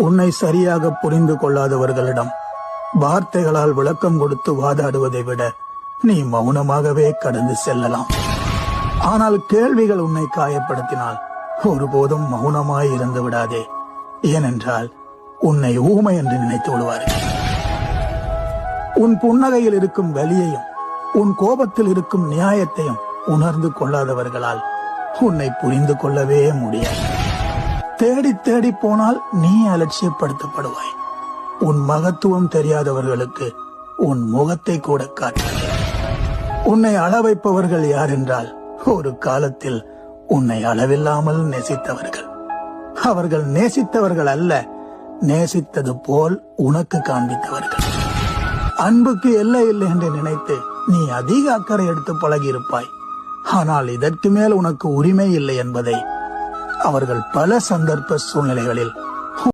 உன்னை சரியாக புரிந்து கொள்ளாதவர்களிடம் வார்த்தைகளால் விளக்கம் கொடுத்து வாதாடுவதை விட நீ மௌனமாகவே கடந்து செல்லலாம். ஆனால் கேள்விகள் உன்னை காயப்படுத்தினால் ஒருபோதும் மௌனமாய் இருந்து விடாதே. ஏனென்றால் உன்னை ஊமை என்று நினைத்து விடுவார்கள். உன் புன்னகையில் இருக்கும் வலியையும் உன் கோபத்தில் இருக்கும் நியாயத்தையும் உணர்ந்து கொள்ளாதவர்களால் உன்னை புரிந்து கொள்ளவே முடியாது. தேடி தேடி போனால் நீ அலட்சியப்படுத்தப்படுவாய். உன் மகத்துவம் தெரியாதவர்களுக்கு உன் முகத்தை கூட காட்டாது. உன்னை அள வைப்பவர்கள் யார் என்றால் ஒரு காலத்தில் உன்னை அளவில்லாமல் நேசித்தவர்கள். அவர்கள் நேசித்தவர்கள் அல்ல, நேசித்தது போல் உனக்கு காண்பித்தவர்கள். அன்புக்கு எல்லை இல்லை என்று நினைத்து நீ அதிக அக்கறை எடுத்து பழகியிருப்பாய். ஆனால் இதற்கு மேல் உனக்கு உரிமை இல்லை என்பதை அவர்கள் பல சந்தர்ப்ப சூழ்நிலைகளில்